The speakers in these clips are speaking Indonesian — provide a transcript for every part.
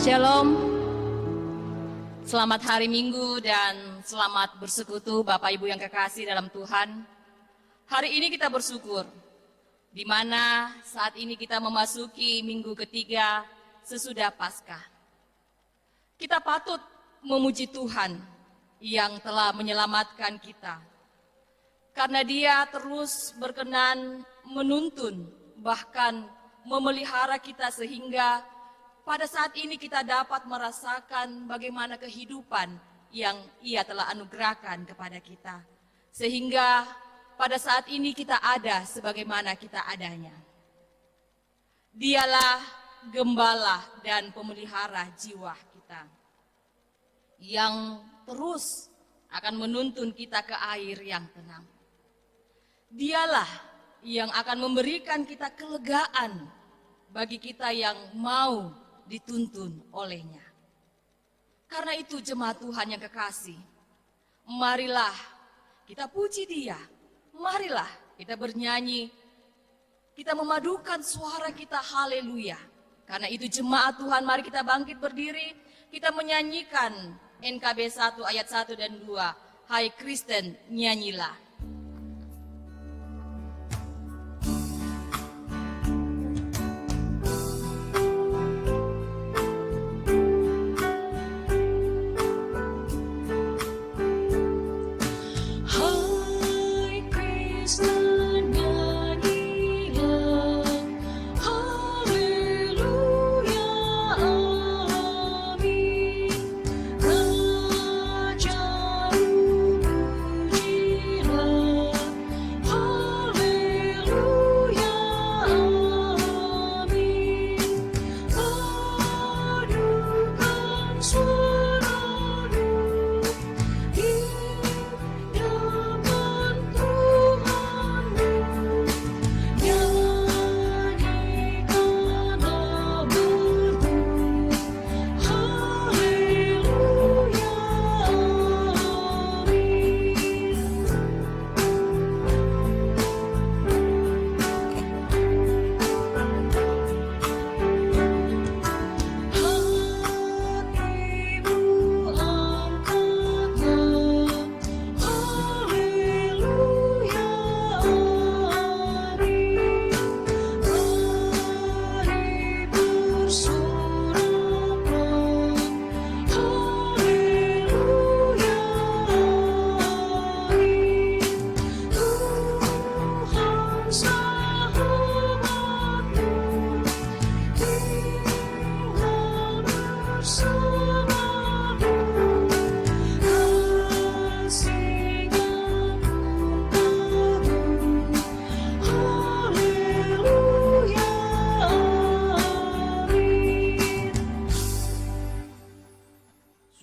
Shalom, selamat hari Minggu dan selamat bersekutu Bapak Ibu yang kekasih dalam Tuhan. Hari ini kita bersyukur, di mana saat ini kita memasuki minggu ketiga sesudah Paskah. Kita patut memuji Tuhan yang telah menyelamatkan kita, karena Dia terus berkenan menuntun, bahkan memelihara kita sehingga pada saat ini kita dapat merasakan bagaimana kehidupan yang Ia telah anugerahkan kepada kita. Sehingga pada saat ini kita ada sebagaimana kita adanya. Dialah gembala dan pemelihara jiwa kita, yang terus akan menuntun kita ke air yang tenang. Dialah yang akan memberikan kita kelegaan bagi kita yang mau dituntun olehnya. Karena itu jemaat Tuhan yang kekasih, marilah kita puji Dia, marilah kita bernyanyi, kita memadukan suara kita haleluya. Karena itu jemaat Tuhan, mari kita bangkit berdiri, kita menyanyikan NKB 1 ayat 1 dan 2, Hai Kristen nyanyilah.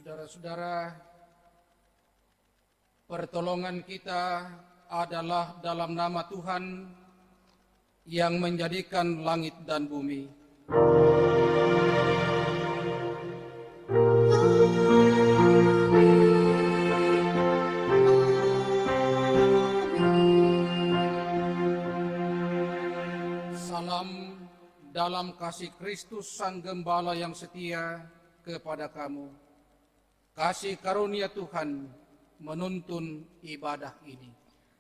Saudara-saudara, pertolongan kita adalah dalam nama Tuhan yang menjadikan langit dan bumi. Salam dalam kasih Kristus Sang Gembala yang setia kepada kamu. Kasih karunia Tuhan menuntun ibadah ini.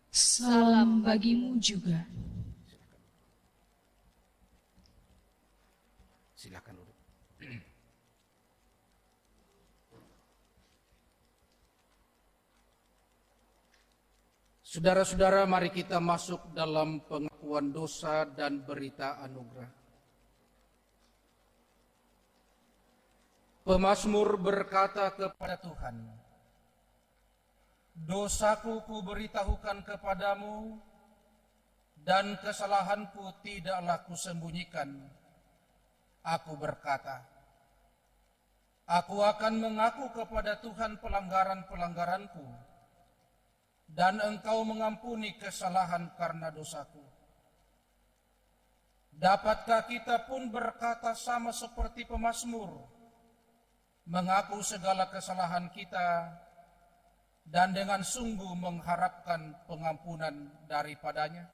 Salam bagimu juga. Silakan duduk. Saudara-saudara, mari kita masuk dalam pengakuan dosa dan berita anugerah. Pemazmur berkata kepada Tuhan, dosaku kuberitahukan kepadamu, dan kesalahanku tidaklah kusembunyikan. Aku berkata, aku akan mengaku kepada Tuhan pelanggaran-pelanggaranku, dan Engkau mengampuni kesalahan karena dosaku. Dapatkah kita pun berkata sama seperti pemazmur, mengaku segala kesalahan kita, dan dengan sungguh mengharapkan pengampunan daripadanya?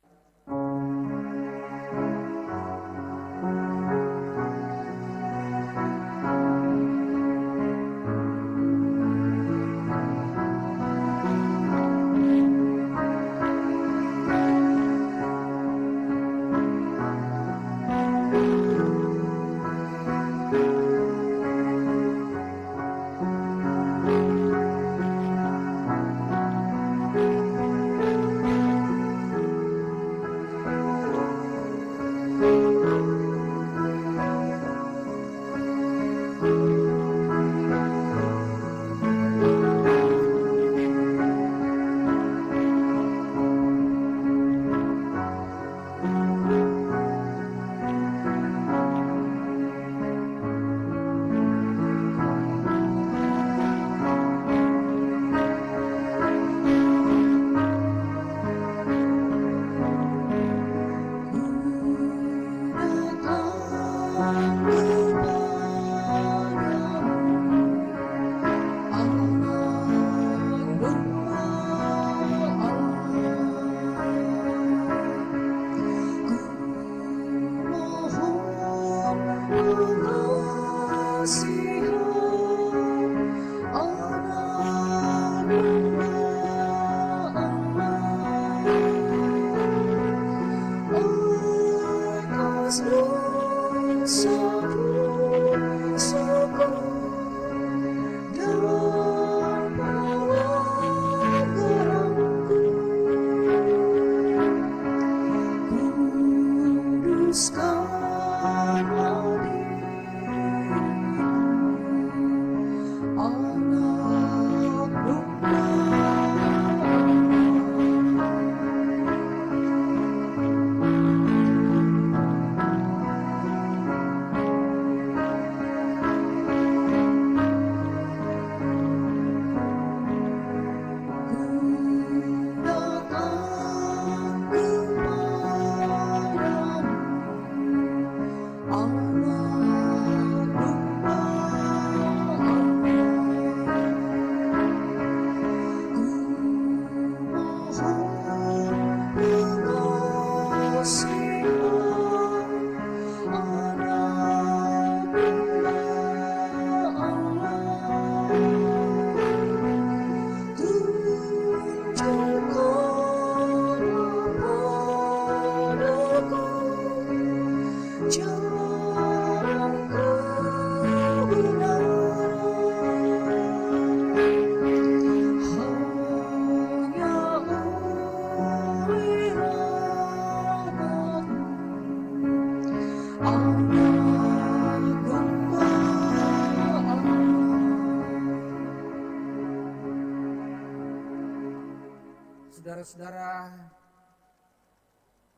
Saudara-saudara,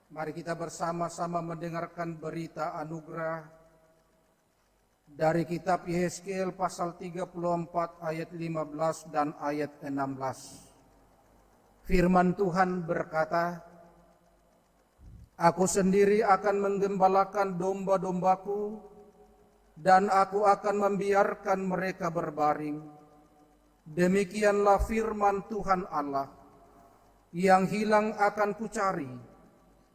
mari kita bersama-sama mendengarkan berita anugerah dari kitab Yehezkiel pasal 34 ayat 15 dan ayat 16. Firman Tuhan berkata, "Aku sendiri akan menggembalakan domba-dombaku, dan aku akan membiarkan mereka berbaring. Demikianlah firman Tuhan Allah. Yang hilang akan kucari,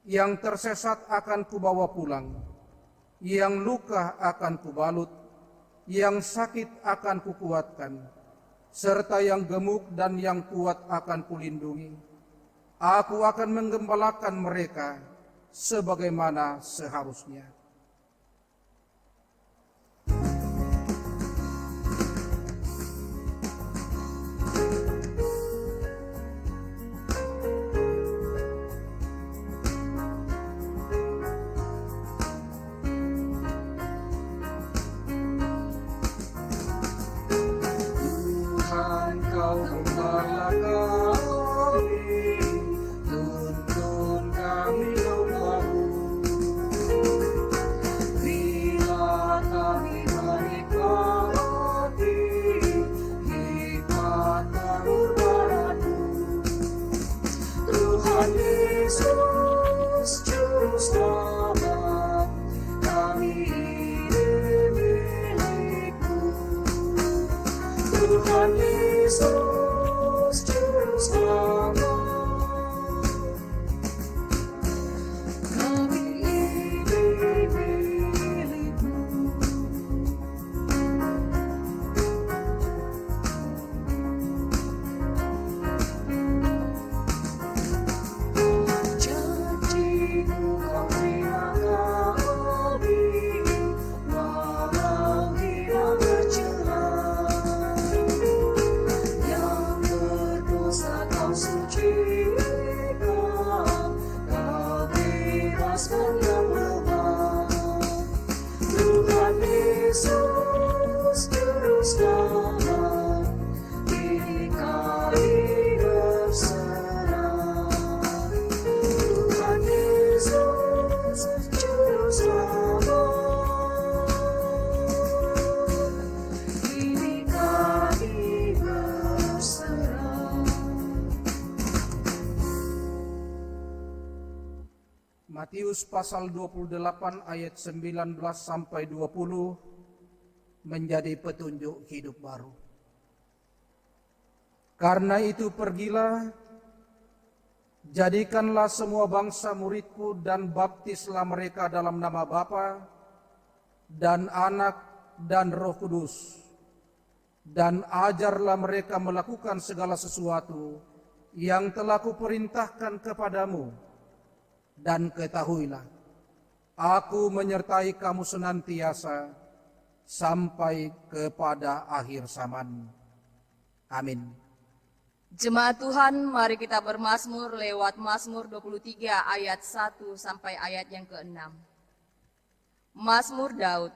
yang tersesat akan kubawa pulang, yang luka akan kubalut, yang sakit akan kukuatkan, serta yang gemuk dan yang kuat akan kulindungi. Aku akan menggembalakan mereka sebagaimana seharusnya." Matius pasal 28 ayat 19 sampai 20 menjadi petunjuk hidup baru. "Karena itu pergilah, jadikanlah semua bangsa muridku dan baptislah mereka dalam nama Bapa dan Anak dan Roh Kudus, dan ajarlah mereka melakukan segala sesuatu yang telah kuperintahkan kepadamu. Dan ketahuilah, aku menyertai kamu senantiasa sampai kepada akhir zaman. Amin." Jemaat Tuhan, mari kita bermazmur lewat Mazmur 23 ayat 1 sampai ayat yang ke-6. Mazmur Daud.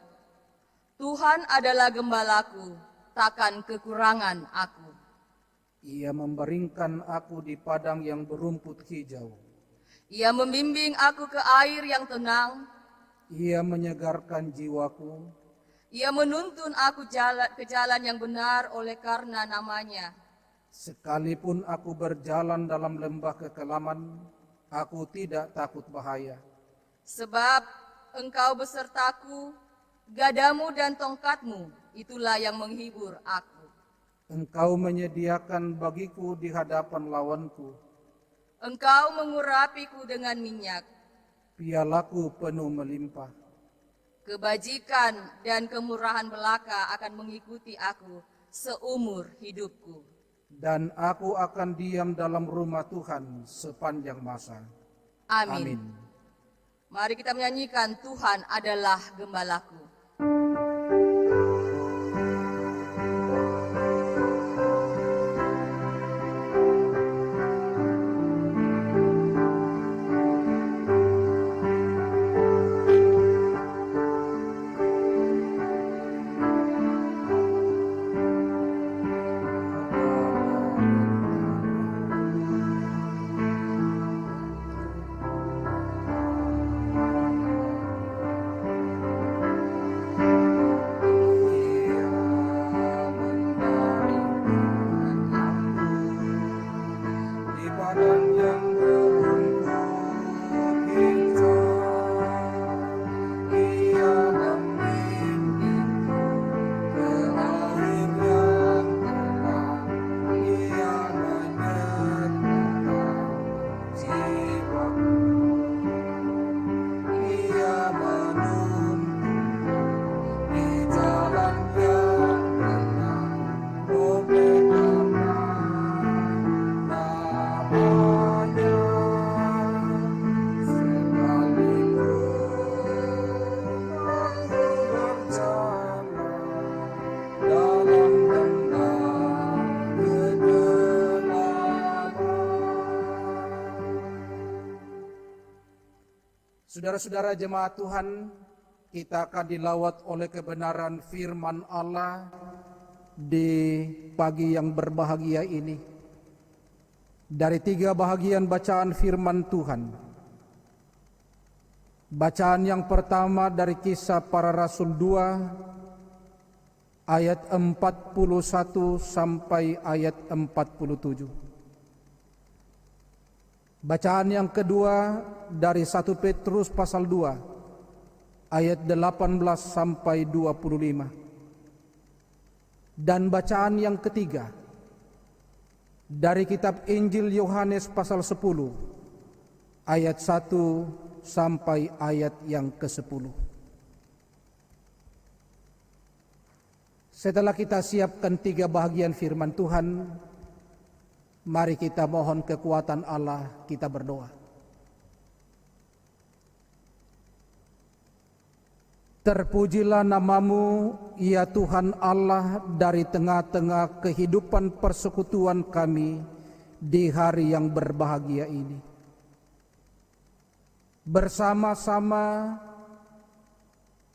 Tuhan adalah gembalaku, takkan kekurangan aku. Ia membaringkan aku di padang yang berumput hijau. Ia membimbing aku ke air yang tenang. Ia menyegarkan jiwaku. Ia menuntun aku ke jalan yang benar oleh karena namanya. Sekalipun aku berjalan dalam lembah kekelaman, aku tidak takut bahaya. Sebab engkau besertaku, gadamu dan tongkatmu, itulah yang menghibur aku. Engkau menyediakan bagiku di hadapan lawanku. Engkau mengurapiku dengan minyak. Pialaku penuh melimpah. Kebajikan dan kemurahan belaka akan mengikuti aku seumur hidupku. Dan aku akan diam dalam rumah Tuhan sepanjang masa. Amin. Amin. Mari kita menyanyikan Tuhan adalah gembalaku. Saudara-saudara jemaat Tuhan, kita akan dilawat oleh kebenaran firman Allah di pagi yang berbahagia ini. Dari 3 bahagian bacaan firman Tuhan. Bacaan yang pertama dari Kisah Para Rasul 2 ayat 41 sampai ayat 47. Bacaan yang kedua dari 1 Petrus pasal 2 ayat 18 sampai 25. Dan bacaan yang ketiga dari kitab Injil Yohanes pasal 10 ayat 1 sampai ayat yang ke-10. Setelah kita siapkan 3 bahagian firman Tuhan, mari kita mohon kekuatan Allah, kita berdoa. Terpujilah namamu, ya Tuhan Allah, dari tengah-tengah kehidupan persekutuan kami di hari yang berbahagia ini. Bersama-sama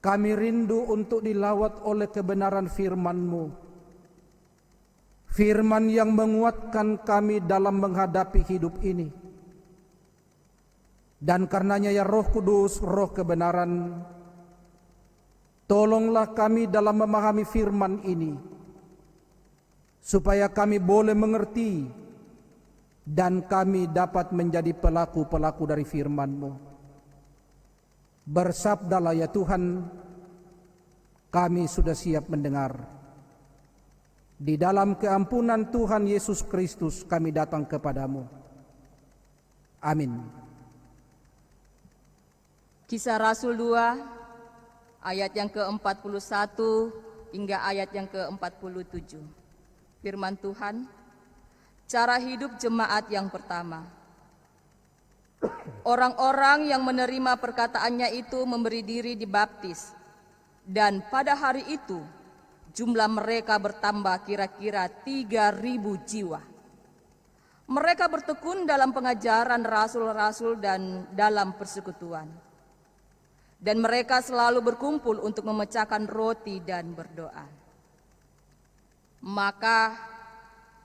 kami rindu untuk dilawat oleh kebenaran firman-Mu. Firman yang menguatkan kami dalam menghadapi hidup ini. Dan karenanya ya Roh Kudus, Roh kebenaran, tolonglah kami dalam memahami firman ini, supaya kami boleh mengerti dan kami dapat menjadi pelaku-pelaku dari firman-Mu. Bersabdalah ya Tuhan, kami sudah siap mendengar. Di dalam keampunan Tuhan Yesus Kristus kami datang kepadamu. Amin. Kisah Rasul 2 ayat yang ke-41 hingga ayat yang ke-47. Firman Tuhan, cara hidup jemaat yang pertama. Orang-orang yang menerima perkataannya itu memberi diri dibaptis, dan pada hari itu jumlah mereka bertambah kira-kira 3.000 jiwa. Mereka bertekun dalam pengajaran rasul-rasul dan dalam persekutuan. Dan mereka selalu berkumpul untuk memecahkan roti dan berdoa. Maka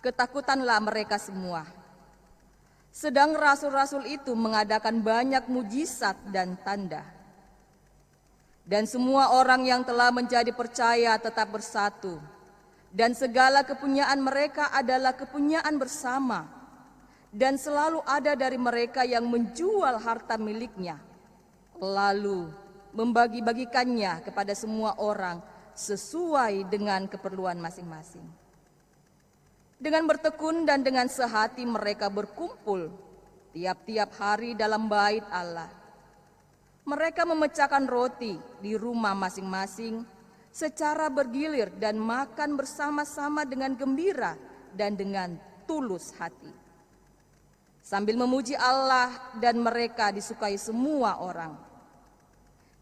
ketakutanlah mereka semua. Sedang rasul-rasul itu mengadakan banyak mujizat dan tanda. Dan semua orang yang telah menjadi percaya tetap bersatu. Dan segala kepunyaan mereka adalah kepunyaan bersama. Dan selalu ada dari mereka yang menjual harta miliknya, lalu membagi-bagikannya kepada semua orang sesuai dengan keperluan masing-masing. Dengan bertekun dan dengan sehati mereka berkumpul tiap-tiap hari dalam bait Allah. Mereka memecahkan roti di rumah masing-masing secara bergilir dan makan bersama-sama dengan gembira dan dengan tulus hati, sambil memuji Allah, dan mereka disukai semua orang.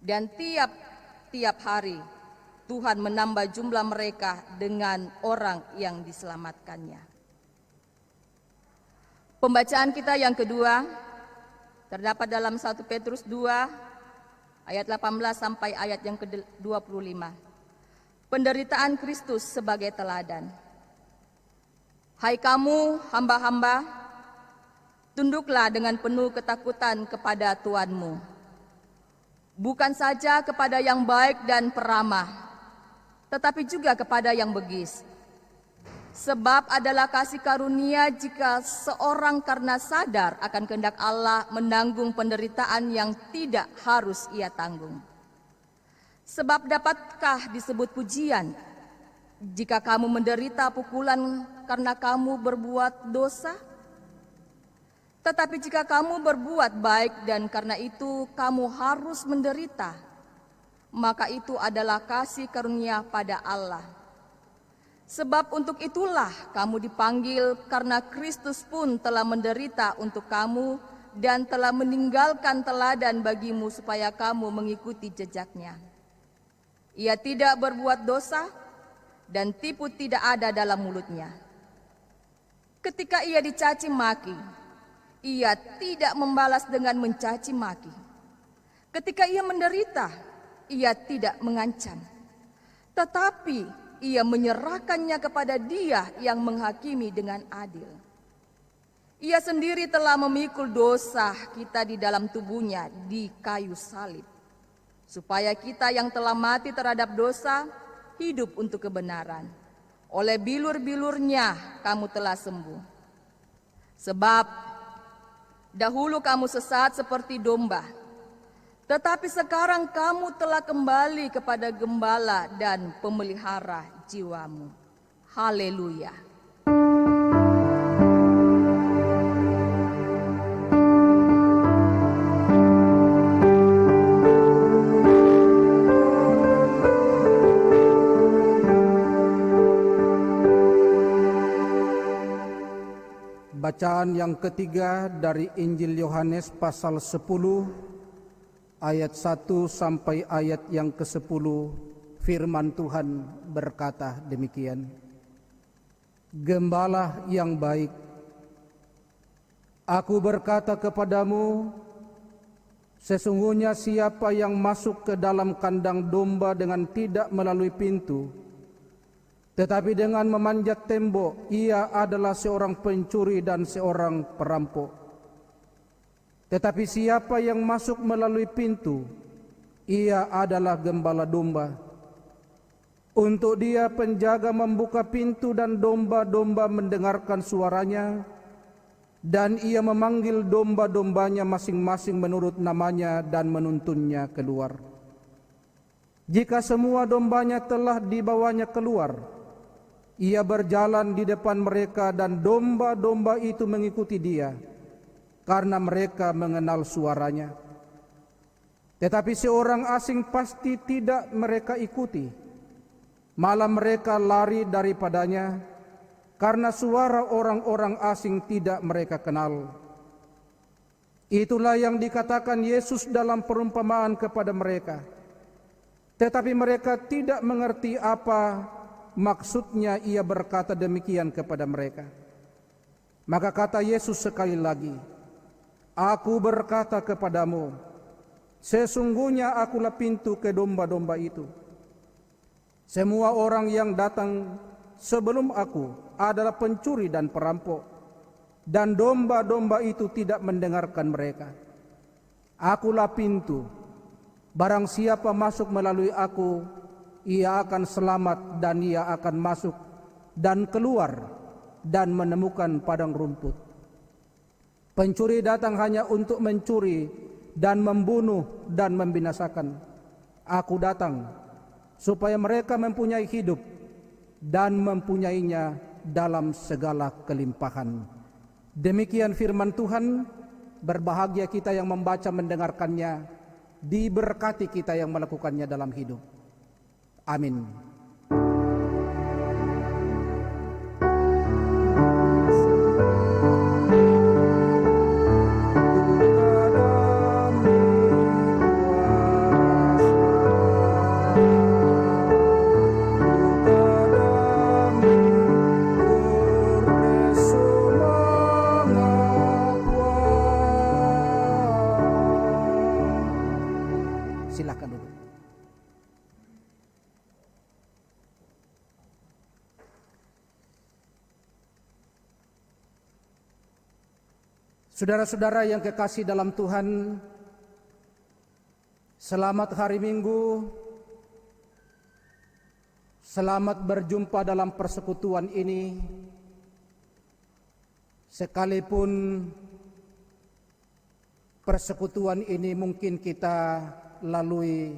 Dan tiap-tiap hari Tuhan menambah jumlah mereka dengan orang yang diselamatkannya. Pembacaan kita yang kedua terdapat dalam 1 Petrus 2 ayat 18 sampai ayat yang ke-25. Penderitaan Kristus sebagai teladan. Hai kamu hamba-hamba, tunduklah dengan penuh ketakutan kepada Tuanmu. Bukan saja kepada yang baik dan peramah, tetapi juga kepada yang begis. Sebab adalah kasih karunia jika seorang karena sadar akan kehendak Allah menanggung penderitaan yang tidak harus ia tanggung. Sebab dapatkah disebut pujian jika kamu menderita pukulan karena kamu berbuat dosa? Tetapi jika kamu berbuat baik dan karena itu kamu harus menderita, maka itu adalah kasih karunia pada Allah. Sebab untuk itulah kamu dipanggil, karena Kristus pun telah menderita untuk kamu dan telah meninggalkan teladan bagimu supaya kamu mengikuti jejaknya. Ia tidak berbuat dosa dan tipu tidak ada dalam mulutnya. Ketika ia dicaci maki, ia tidak membalas dengan mencaci maki. Ketika ia menderita, ia tidak mengancam, tetapi ia menyerahkannya kepada Dia yang menghakimi dengan adil. Ia sendiri telah memikul dosa kita di dalam tubuhnya di kayu salib, supaya kita yang telah mati terhadap dosa hidup untuk kebenaran. Oleh bilur-bilurnya kamu telah sembuh. Sebab dahulu kamu sesat seperti domba, tetapi sekarang kamu telah kembali kepada gembala dan pemelihara jiwamu. Haleluya. Bacaan yang ketiga dari Injil Yohanes pasal 10 ayat 1 sampai ayat yang ke-10. Firman Tuhan berkata demikian. Gembala yang baik, aku berkata kepadamu, sesungguhnya siapa yang masuk ke dalam kandang domba dengan tidak melalui pintu, tetapi dengan memanjat tembok, ia adalah seorang pencuri dan seorang perampok. Tetapi siapa yang masuk melalui pintu, ia adalah gembala domba. Untuk dia penjaga membuka pintu dan domba-domba mendengarkan suaranya, dan ia memanggil domba-dombanya masing-masing menurut namanya dan menuntunnya keluar. Jika semua dombanya telah dibawanya keluar, ia berjalan di depan mereka dan domba-domba itu mengikuti dia, karena mereka mengenal suaranya. Tetapi seorang asing pasti tidak mereka ikuti, malah mereka lari daripadanya, karena suara orang-orang asing tidak mereka kenal. Itulah yang dikatakan Yesus dalam perumpamaan kepada mereka. Tetapi mereka tidak mengerti apa maksudnya ia berkata demikian kepada mereka. Maka kata Yesus sekali lagi, aku berkata kepadamu, sesungguhnya akulah pintu ke domba-domba itu. Semua orang yang datang sebelum aku adalah pencuri dan perampok, dan domba-domba itu tidak mendengarkan mereka. Akulah pintu, barang siapa masuk melalui aku, ia akan selamat dan ia akan masuk dan keluar dan menemukan padang rumput. Pencuri datang hanya untuk mencuri dan membunuh dan membinasakan. Aku datang supaya mereka mempunyai hidup dan mempunyainya dalam segala kelimpahan. Demikian firman Tuhan. Berbahagia kita yang membaca mendengarkannya, diberkati kita yang melakukannya dalam hidup. Amin. Silakan duduk. Saudara-saudara yang kekasih dalam Tuhan, selamat hari Minggu, selamat berjumpa dalam persekutuan ini. Sekalipun persekutuan ini mungkin kita lalui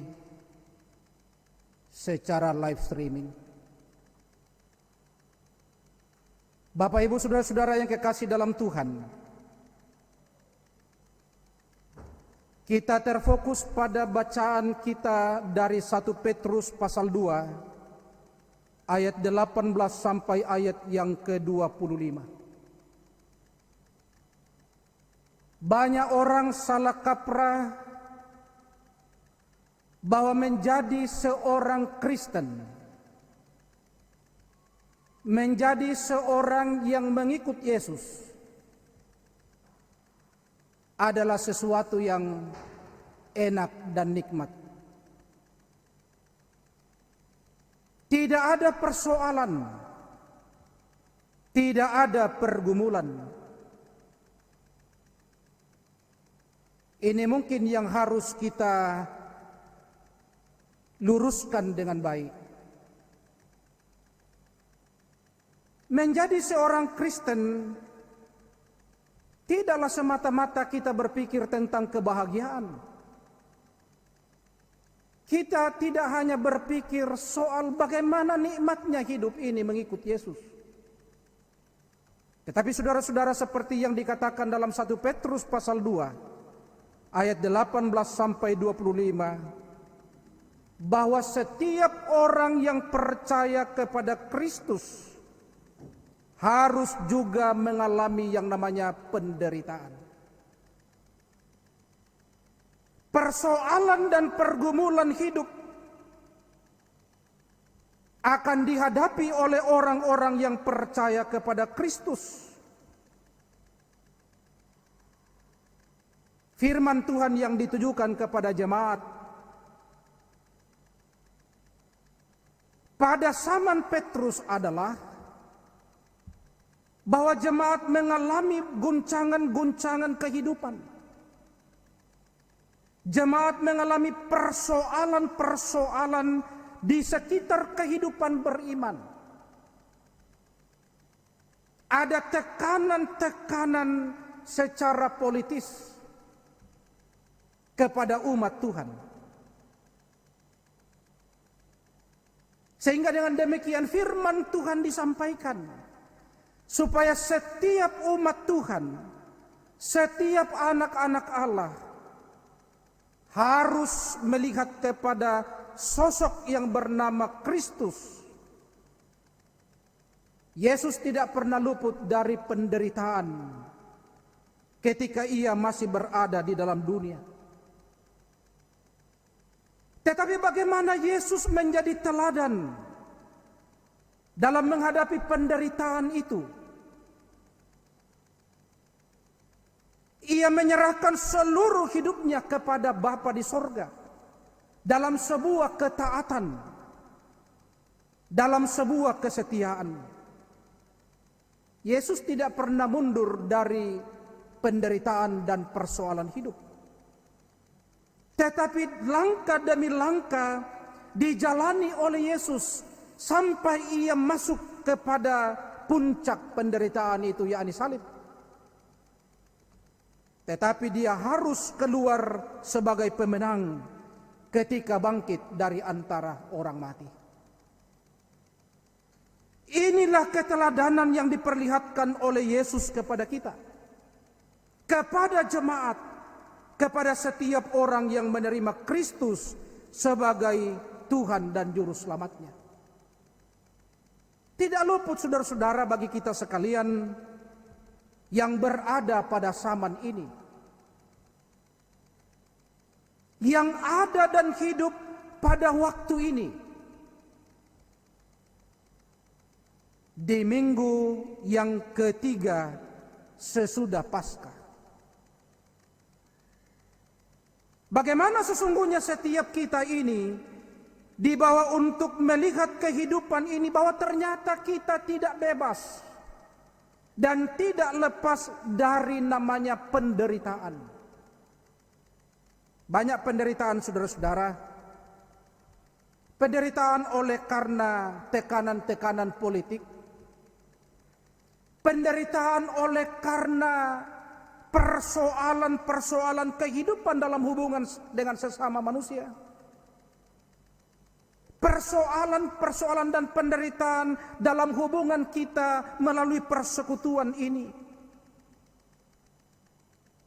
secara live streaming. Bapak Ibu saudara-saudara yang kekasih dalam Tuhan, kita terfokus pada bacaan kita dari 1 Petrus pasal 2 ayat 18 sampai ayat yang ke-25. Banyak orang salah kaprah bahwa menjadi seorang Kristen, menjadi seorang yang mengikut Yesus adalah sesuatu yang enak dan nikmat. Tidak ada persoalan, tidak ada pergumulan. Ini mungkin yang harus kita luruskan dengan baik. Menjadi seorang Kristen tidaklah semata-mata kita berpikir tentang kebahagiaan. Kita tidak hanya berpikir soal bagaimana nikmatnya hidup ini mengikut Yesus. Tetapi saudara-saudara, seperti yang dikatakan dalam 1 Petrus pasal 2 ayat 18 sampai 25, bahwa setiap orang yang percaya kepada Kristus harus juga mengalami yang namanya penderitaan. Persoalan dan pergumulan hidup akan dihadapi oleh orang-orang yang percaya kepada Kristus. Firman Tuhan yang ditujukan kepada jemaat pada zaman Petrus adalah bahwa jemaat mengalami guncangan-guncangan kehidupan. Jemaat mengalami persoalan-persoalan di sekitar kehidupan beriman. Ada tekanan-tekanan secara politis kepada umat Tuhan. Sehingga dengan demikian firman Tuhan disampaikan, supaya setiap umat Tuhan, setiap anak-anak Allah harus melihat kepada sosok yang bernama Kristus. Yesus tidak pernah luput dari penderitaan ketika ia masih berada di dalam dunia. Tetapi bagaimana Yesus menjadi teladan dalam menghadapi penderitaan itu? Ia menyerahkan seluruh hidupnya kepada Bapa di sorga dalam sebuah ketaatan, dalam sebuah kesetiaan. Yesus tidak pernah mundur dari penderitaan dan persoalan hidup. Tetapi langkah demi langkah dijalani oleh Yesus sampai ia masuk kepada puncak penderitaan itu, yakni salib. Tetapi dia harus keluar sebagai pemenang ketika bangkit dari antara orang mati. Inilah keteladanan yang diperlihatkan oleh Yesus kepada kita, kepada jemaat, kepada setiap orang yang menerima Kristus sebagai Tuhan dan Juru Selamatnya. Tidak luput saudara-saudara bagi kita sekalian yang berada pada zaman ini, yang ada dan hidup pada waktu ini, di minggu yang ketiga sesudah Paskah. Bagaimana sesungguhnya setiap kita ini dibawa untuk melihat kehidupan ini, bahwa ternyata kita tidak bebas dan tidak lepas dari namanya penderitaan. Banyak penderitaan saudara-saudara. Penderitaan oleh karena tekanan-tekanan politik. Penderitaan oleh karena persoalan-persoalan kehidupan dalam hubungan dengan sesama manusia. Persoalan-persoalan dan penderitaan dalam hubungan kita melalui persekutuan ini.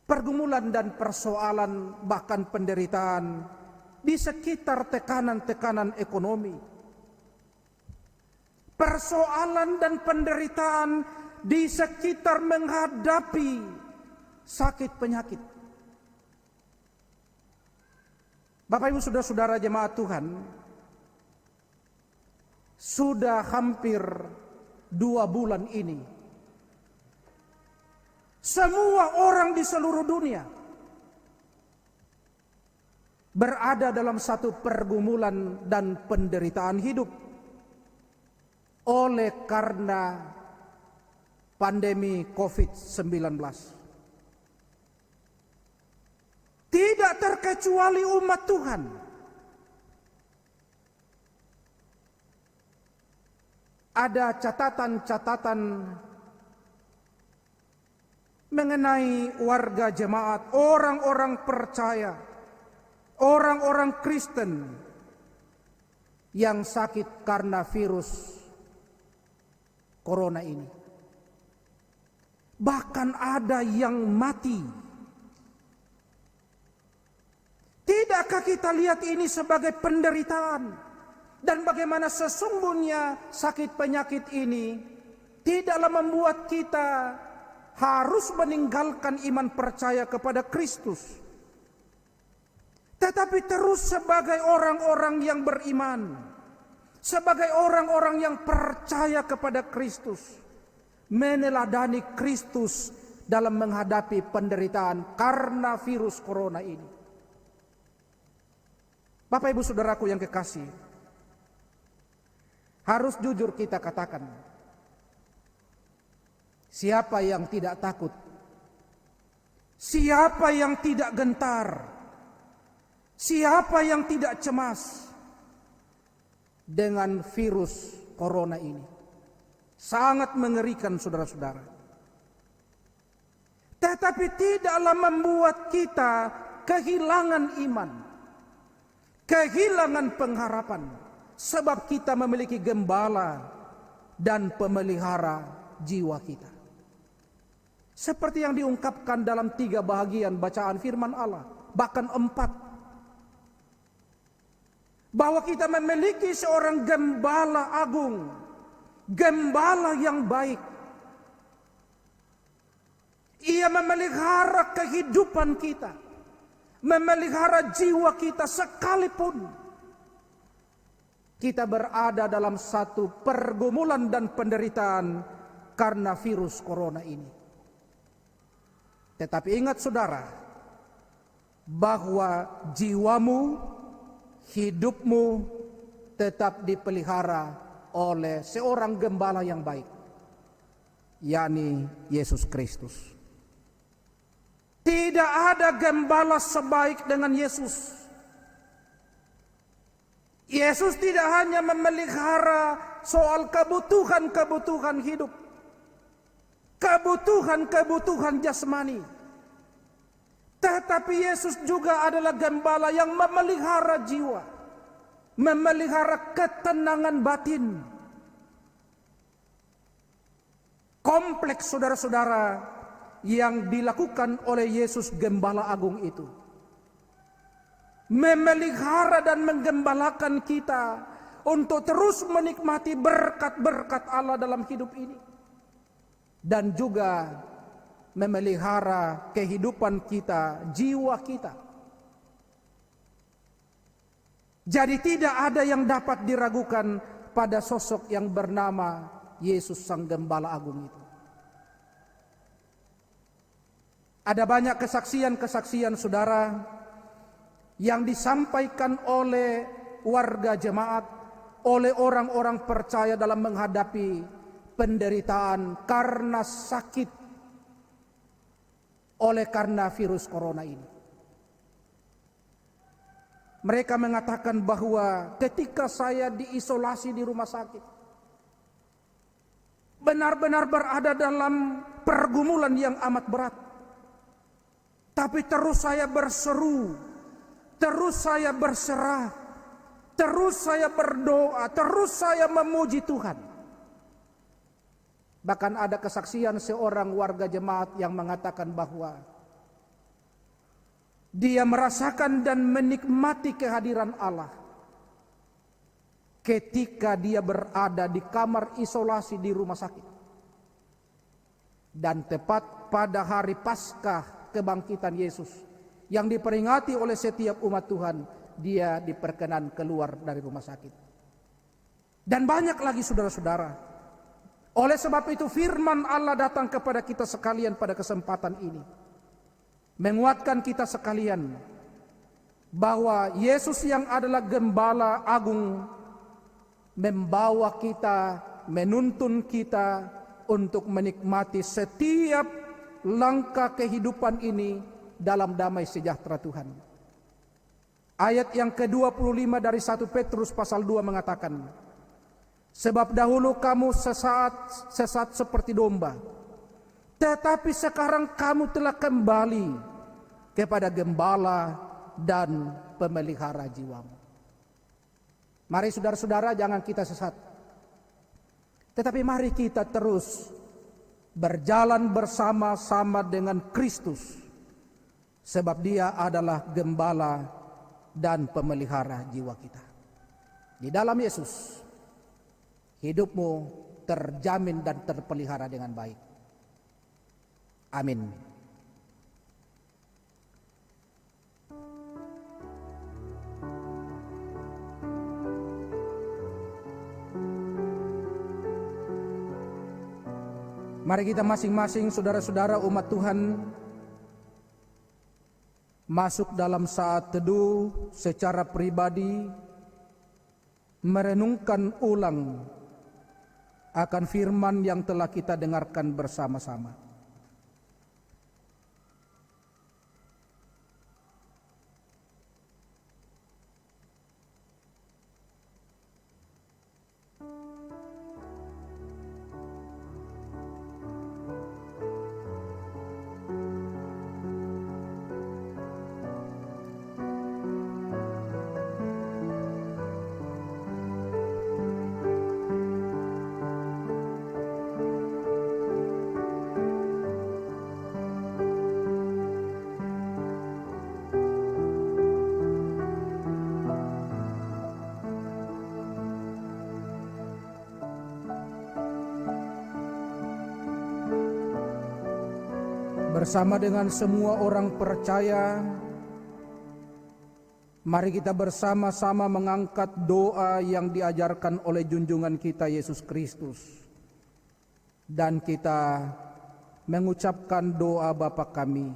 Pergumulan dan persoalan bahkan penderitaan di sekitar tekanan-tekanan ekonomi. Persoalan dan penderitaan di sekitar menghadapi sakit penyakit. Bapak Ibu saudara-saudara jemaat Tuhan, sudah hampir 2 bulan ini, semua orang di seluruh dunia berada dalam satu pergumulan dan penderitaan hidup oleh karena pandemi COVID-19. Tidak terkecuali umat Tuhan. Ada catatan-catatan mengenai warga jemaat, orang-orang percaya, orang-orang Kristen yang sakit karena virus corona ini. Bahkan ada yang mati. Tidakkah kita lihat ini sebagai penderitaan? Dan bagaimana sesungguhnya sakit penyakit ini tidaklah membuat kita harus meninggalkan iman percaya kepada Kristus, tetapi terus sebagai orang-orang yang beriman, sebagai orang-orang yang percaya kepada Kristus, meneladani Kristus dalam menghadapi penderitaan karena virus corona ini. Bapak Ibu Saudaraku yang kekasih, harus jujur kita katakan, siapa yang tidak takut? Siapa yang tidak gentar? Siapa yang tidak cemas dengan virus corona ini? Sangat mengerikan, saudara-saudara. Tetapi tidaklah membuat kita kehilangan iman, kehilangan pengharapan, sebab kita memiliki gembala dan pemelihara jiwa kita. Seperti yang diungkapkan dalam 3 bahagian bacaan firman Allah, bahkan 4. Bahwa kita memiliki seorang gembala agung, gembala yang baik. Ia memelihara kehidupan kita, memelihara jiwa kita sekalipun kita berada dalam satu pergumulan dan penderitaan karena virus corona ini. Tetapi ingat saudara, bahwa jiwamu, hidupmu tetap dipelihara oleh seorang gembala yang baik, yakni Yesus Kristus. Tidak ada gembala sebaik dengan Yesus. Yesus tidak hanya memelihara soal kebutuhan-kebutuhan hidup, kebutuhan-kebutuhan jasmani, tetapi Yesus juga adalah gembala yang memelihara jiwa, memelihara ketenangan batin. Kompleks saudara-saudara yang dilakukan oleh Yesus gembala agung itu memelihara dan menggembalakan kita untuk terus menikmati berkat-berkat Allah dalam hidup ini, dan juga memelihara kehidupan kita, jiwa kita. Jadi tidak ada yang dapat diragukan pada sosok yang bernama Yesus Sang Gembala Agung itu. Ada banyak kesaksian-kesaksian saudara yang disampaikan oleh warga jemaat, oleh orang-orang percaya dalam menghadapi penderitaan karena sakit oleh karena virus corona ini. Mereka mengatakan bahwa ketika saya diisolasi di rumah sakit, benar-benar berada dalam pergumulan yang amat berat. Tapi terus saya berseru, terus saya berserah, terus saya berdoa, terus saya memuji Tuhan. Bahkan ada kesaksian seorang warga jemaat yang mengatakan bahwa dia merasakan dan menikmati kehadiran Allah ketika dia berada di kamar isolasi di rumah sakit. Dan tepat pada hari Paskah kebangkitan Yesus yang diperingati oleh setiap umat Tuhan, dia diperkenan keluar dari rumah sakit. Dan banyak lagi saudara-saudara. Oleh sebab itu firman Allah datang kepada kita sekalian pada kesempatan ini, menguatkan kita sekalian bahwa Yesus yang adalah Gembala Agung membawa kita, menuntun kita untuk menikmati setiap langkah kehidupan ini dalam damai sejahtera Tuhan. Ayat yang ke-25 dari 1 Petrus pasal 2 mengatakan, sebab dahulu kamu sesat seperti domba, tetapi sekarang kamu telah kembali kepada Gembala dan pemelihara jiwamu. Mari saudara-saudara, jangan kita sesat, tetapi mari kita terus berjalan bersama-sama dengan Kristus, sebab Dia adalah Gembala dan pemelihara jiwa kita. Di dalam Yesus, hidupmu terjamin dan terpelihara dengan baik. Amin. Mari kita masing-masing saudara-saudara umat Tuhan masuk dalam saat teduh secara pribadi, merenungkan ulang akan firman yang telah kita dengarkan bersama-sama. Bersama dengan semua orang percaya, mari kita bersama-sama mengangkat doa yang diajarkan oleh junjungan kita Yesus Kristus. Dan kita mengucapkan doa Bapa kami.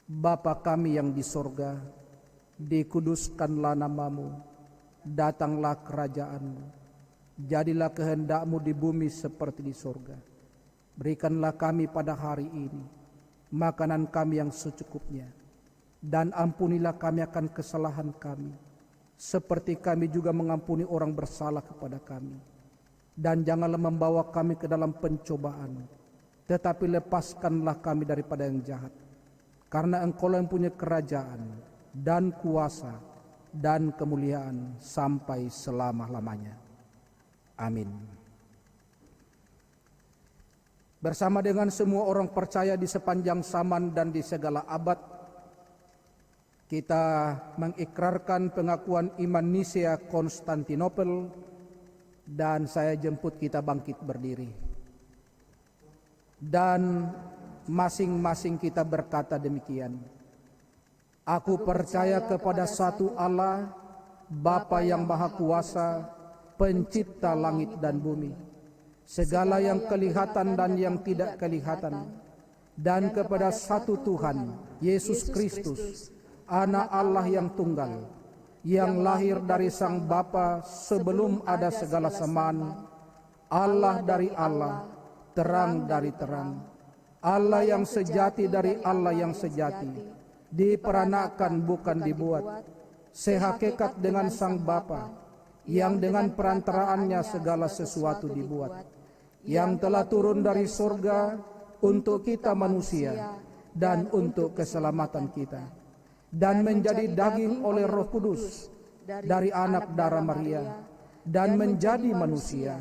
Bapa kami yang di sorga, dikuduskanlah namamu, datanglah kerajaanmu, jadilah kehendak-Mu di bumi seperti di sorga. Berikanlah kami pada hari ini makanan kami yang secukupnya, dan ampunilah kami akan kesalahan kami, seperti kami juga mengampuni orang bersalah kepada kami. Dan janganlah membawa kami ke dalam pencobaan, tetapi lepaskanlah kami daripada yang jahat. Karena Engkau yang punya kerajaan dan kuasa dan kemuliaan sampai selama-lamanya. Amin. Bersama dengan semua orang percaya di sepanjang zaman dan di segala abad, kita mengikrarkan pengakuan iman Nisea Konstantinopel, dan saya jemput kita bangkit berdiri. Dan masing-masing kita berkata demikian. Aku percaya kepada satu Allah, Bapa yang Maha Kuasa, pencipta langit dan bumi, segala yang kelihatan dan yang tidak kelihatan, dan kepada satu Tuhan, Yesus Kristus, Anak Allah yang tunggal, yang lahir dari Sang Bapa sebelum ada segala zaman, Allah dari Allah, terang dari terang, Allah yang sejati dari Allah yang sejati, diperanakan bukan dibuat, sehakikat dengan Sang Bapa, yang dengan perantaraannya segala sesuatu dibuat, yang telah turun dari surga untuk kita manusia dan untuk keselamatan kita, dan menjadi daging oleh Roh Kudus dari anak darah Maria, dan menjadi manusia,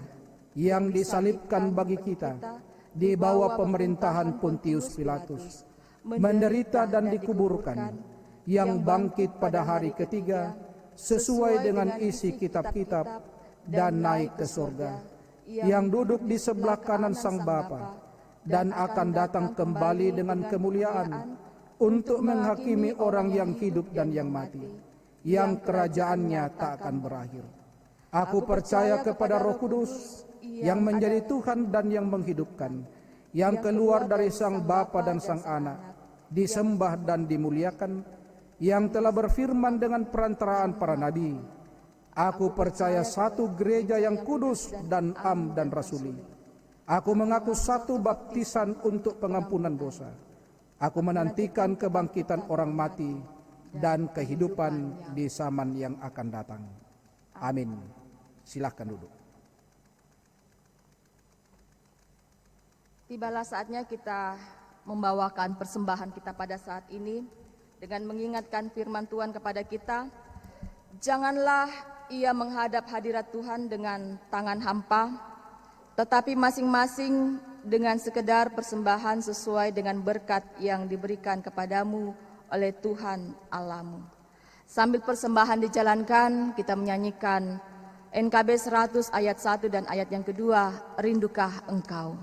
yang disalibkan bagi kita di bawah pemerintahan Pontius Pilatus, menderita dan dikuburkan, yang bangkit pada hari ketiga sesuai dengan isi kitab-kitab, dan naik ke surga, yang duduk di sebelah kanan Sang Bapa, dan akan datang kembali dengan kemuliaan untuk menghakimi orang yang hidup dan yang mati, yang kerajaannya tak akan berakhir. Aku percaya kepada Roh Kudus, yang menjadi Tuhan dan yang menghidupkan, yang keluar dari Sang Bapa dan Sang Anak, disembah dan dimuliakan, yang telah berfirman dengan perantaraan para nabi. Aku percaya satu gereja yang kudus dan am dan rasuli. Aku mengaku satu baptisan untuk pengampunan dosa. Aku menantikan kebangkitan orang mati dan kehidupan di zaman yang akan datang. Amin. Silahkan duduk. Tibalah saatnya kita membawakan persembahan kita pada saat ini dengan mengingatkan firman Tuhan kepada kita. Janganlah ia menghadap hadirat Tuhan dengan tangan hampa, tetapi masing-masing dengan sekedar persembahan sesuai dengan berkat yang diberikan kepadamu oleh Tuhan Allahmu. Sambil persembahan dijalankan, kita menyanyikan NKB 100 ayat 1 dan ayat yang kedua, Rindukah Engkau?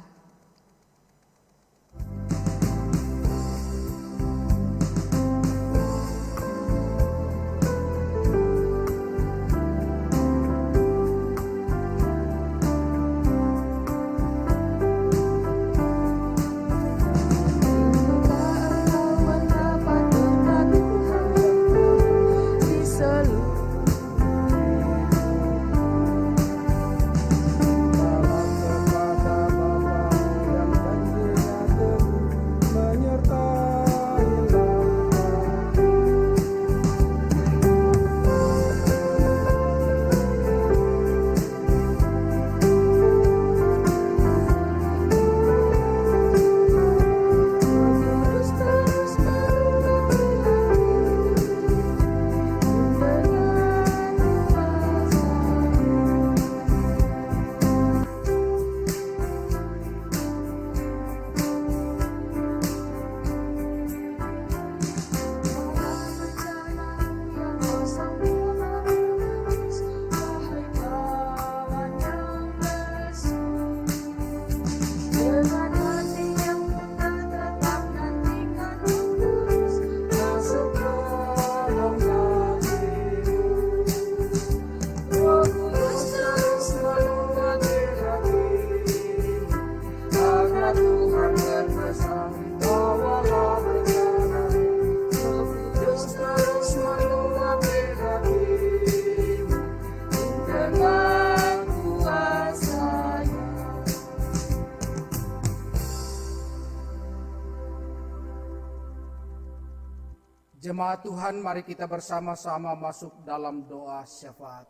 Jemaat Tuhan, mari kita bersama-sama masuk dalam doa syafaat.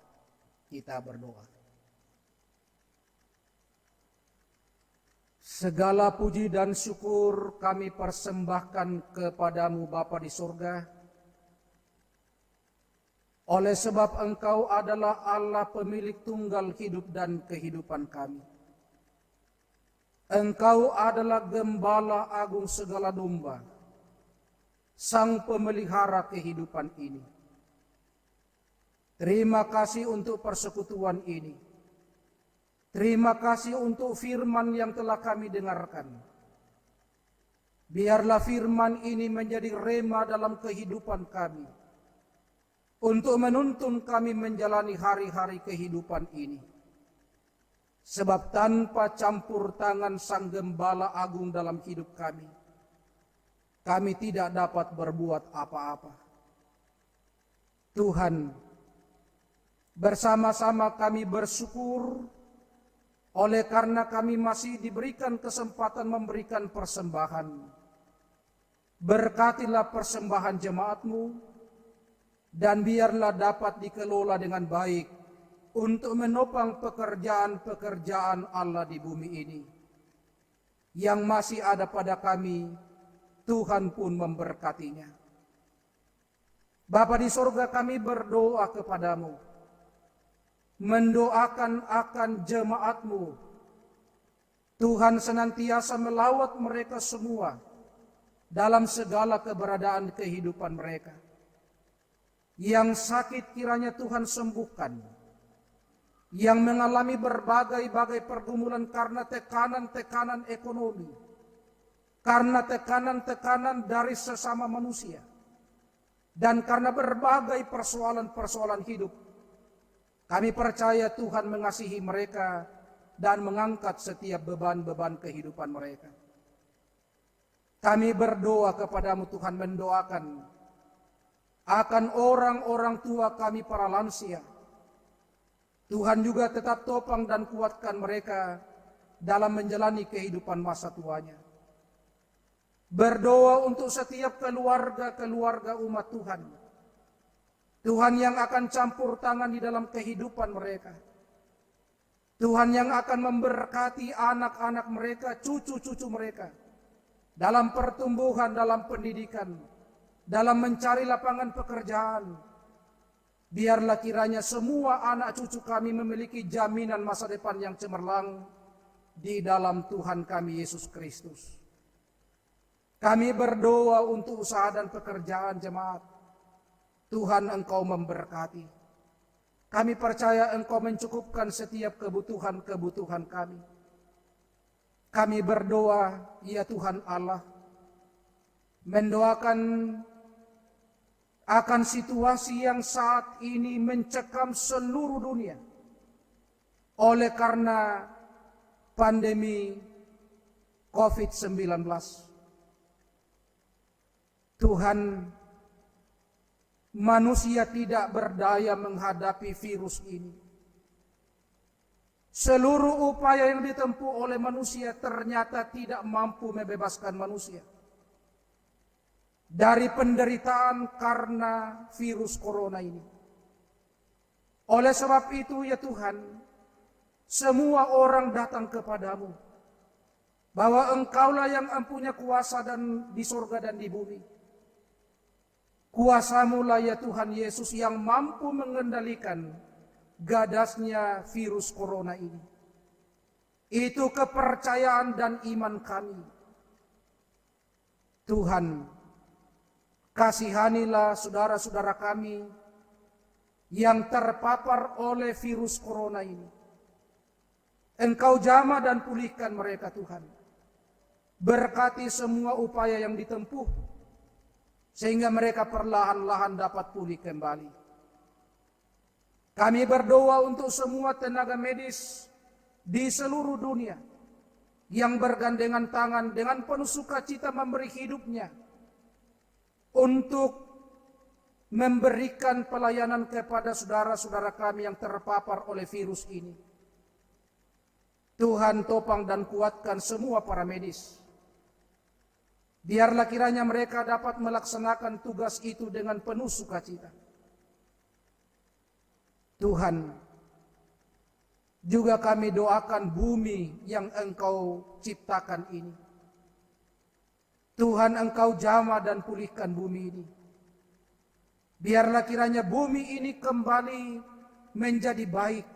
Kita berdoa. Segala puji dan syukur kami persembahkan kepadamu Bapa di surga. Oleh sebab Engkau adalah Allah pemilik tunggal hidup dan kehidupan kami. Engkau adalah Gembala Agung segala domba, Sang pemelihara kehidupan ini. Terima kasih untuk persekutuan ini. Terima kasih untuk firman yang telah kami dengarkan. Biarlah firman ini menjadi rema dalam kehidupan kami, untuk menuntun kami menjalani hari-hari kehidupan ini. Sebab tanpa campur tangan Sang Gembala Agung dalam hidup kami tidak dapat berbuat apa-apa. Tuhan, bersama-sama kami bersyukur oleh karena kami masih diberikan kesempatan memberikan persembahan. Berkatilah persembahan jemaat-Mu, dan biarlah dapat dikelola dengan baik untuk menopang pekerjaan-pekerjaan Allah di bumi ini. Yang masih ada pada kami, Tuhan pun memberkatinya. Bapa di sorga, kami berdoa kepadamu, mendoakan akan jemaat-Mu. Tuhan senantiasa melawat mereka semua dalam segala keberadaan kehidupan mereka. Yang sakit kiranya Tuhan sembuhkan. Yang mengalami berbagai-bagai pergumulan karena tekanan-tekanan ekonomi, karena tekanan-tekanan dari sesama manusia, dan karena berbagai persoalan-persoalan hidup, kami percaya Tuhan mengasihi mereka dan mengangkat setiap beban-beban kehidupan mereka. Kami berdoa kepadamu Tuhan, mendoakan akan orang-orang tua kami para lansia. Tuhan juga tetap topang dan kuatkan mereka dalam menjalani kehidupan masa tuanya. Berdoa untuk setiap keluarga-keluarga umat Tuhan. Tuhan yang akan campur tangan di dalam kehidupan mereka. Tuhan yang akan memberkati anak-anak mereka, cucu-cucu mereka. Dalam pertumbuhan, dalam pendidikan, dalam mencari lapangan pekerjaan. Biarlah kiranya semua anak cucu kami memiliki jaminan masa depan yang cemerlang di dalam Tuhan kami Yesus Kristus. Kami berdoa untuk usaha dan pekerjaan jemaat. Tuhan, Engkau memberkati. Kami percaya Engkau mencukupkan setiap kebutuhan-kebutuhan kami. Kami berdoa, ya Tuhan Allah, mendoakan akan situasi yang saat ini mencekam seluruh dunia oleh karena pandemi COVID-19. Tuhan, manusia tidak berdaya menghadapi virus ini. Seluruh upaya yang ditempuh oleh manusia ternyata tidak mampu membebaskan manusia dari penderitaan karena virus corona ini. Oleh sebab itu ya Tuhan, semua orang datang kepadamu, bahwa Engkaulah yang mempunyai kuasa dan di surga dan di bumi. Kuasamu lah ya Tuhan Yesus yang mampu mengendalikan gadasnya virus corona ini. Itu kepercayaan dan iman kami. Tuhan, kasihanilah saudara-saudara kami yang terpapar oleh virus corona ini. Engkau jamah dan pulihkan mereka Tuhan. Berkati semua upaya yang ditempuh, sehingga mereka perlahan-lahan dapat pulih kembali. Kami berdoa untuk semua tenaga medis di seluruh dunia yang bergandengan tangan dengan penuh sukacita memberi hidupnya untuk memberikan pelayanan kepada saudara-saudara kami yang terpapar oleh virus ini. Tuhan, topang dan kuatkan semua para medis. Biarlah kiranya mereka dapat melaksanakan tugas itu dengan penuh sukacita. Tuhan, juga kami doakan bumi yang Engkau ciptakan ini. Tuhan, Engkau jamah dan pulihkan bumi ini. Biarlah kiranya bumi ini kembali menjadi baik,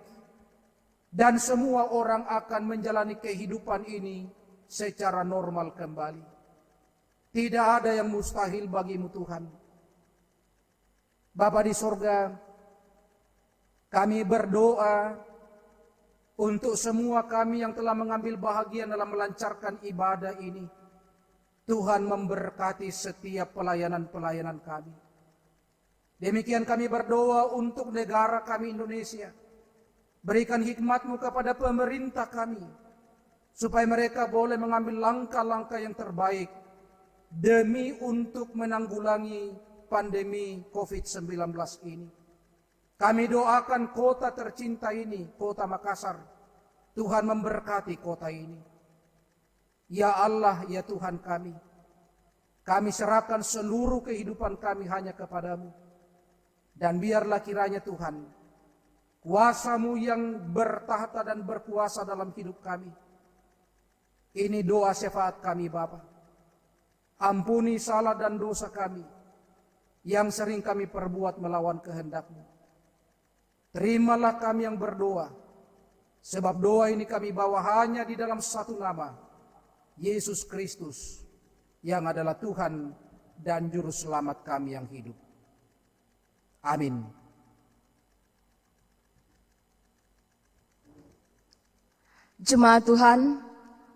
dan semua orang akan menjalani kehidupan ini secara normal kembali. Tidak ada yang mustahil bagimu Tuhan. Bapa di sorga, kami berdoa untuk semua kami yang telah mengambil bahagian dalam melancarkan ibadah ini. Tuhan memberkati setiap pelayanan-pelayanan kami. Demikian kami berdoa untuk negara kami Indonesia. Berikan hikmat-Mu kepada pemerintah kami, supaya mereka boleh mengambil langkah-langkah yang terbaik demi untuk menanggulangi pandemi COVID-19 ini. Kami doakan kota tercinta ini, kota Makassar. Tuhan memberkati kota ini. Ya Allah, ya Tuhan kami serahkan seluruh kehidupan kami hanya kepadamu. Dan biarlah kiranya Tuhan, kuasa-Mu yang bertahta dan berkuasa dalam hidup kami. Ini doa syafaat kami Bapa. Ampuni salah dan dosa kami yang sering kami perbuat melawan kehendak-Mu. Terimalah kami yang berdoa, sebab doa ini kami bawa hanya di dalam satu nama, Yesus Kristus, yang adalah Tuhan dan Juru Selamat kami yang hidup. Amin. Jemaat Tuhan,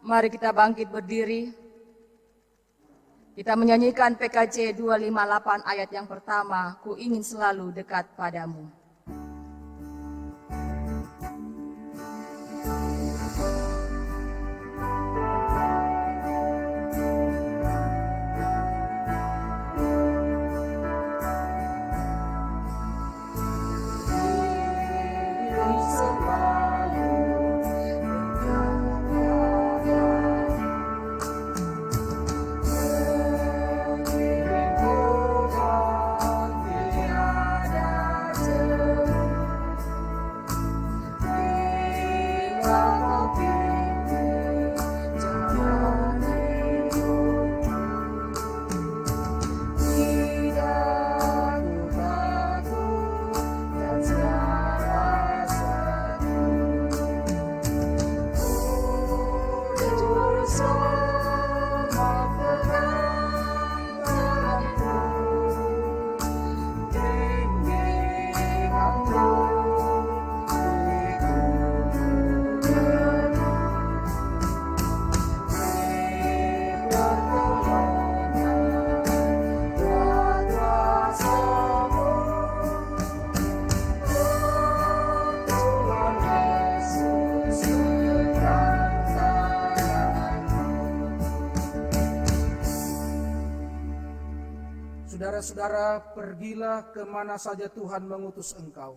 mari kita bangkit berdiri. Kita menyanyikan PKJ 258 ayat yang pertama, Ku ingin selalu dekat padamu. Saudara-saudara, pergilah kemana saja Tuhan mengutus engkau.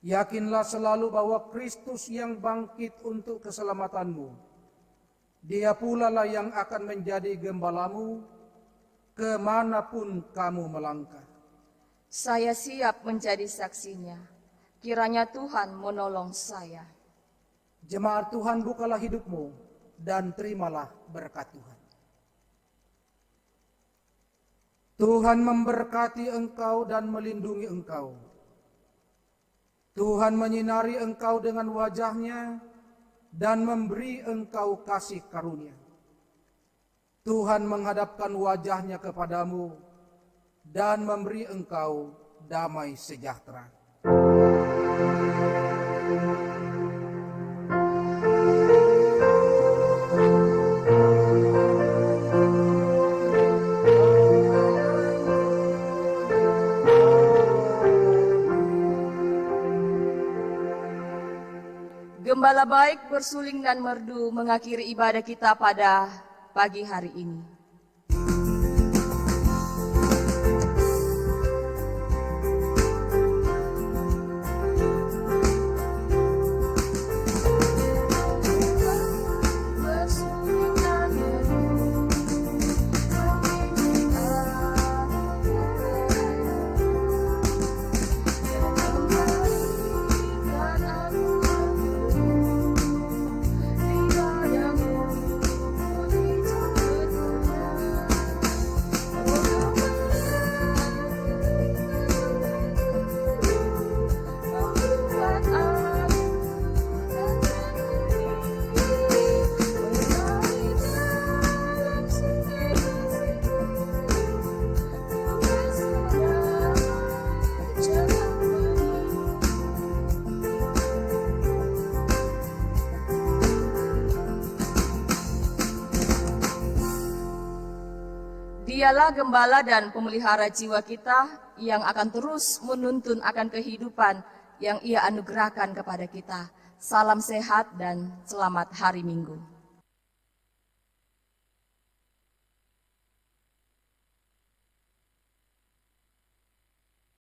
Yakinlah selalu bahwa Kristus yang bangkit untuk keselamatanmu, Dia pula lah yang akan menjadi gembalamu kemanapun kamu melangkah. Saya siap menjadi saksinya. Kiranya Tuhan menolong saya. Jemaat Tuhan, bukalah hidupmu dan terimalah berkat Tuhan. Tuhan memberkati engkau dan melindungi engkau. Tuhan menyinari engkau dengan wajah-Nya dan memberi engkau kasih karunia. Tuhan menghadapkan wajah-Nya kepadamu dan memberi engkau damai sejahtera. Gembala baik bersuling dan merdu mengakhiri ibadah kita pada pagi hari ini. Dialah gembala dan pemelihara jiwa kita yang akan terus menuntun akan kehidupan yang Ia anugerahkan kepada kita. Salam sehat dan selamat hari Minggu.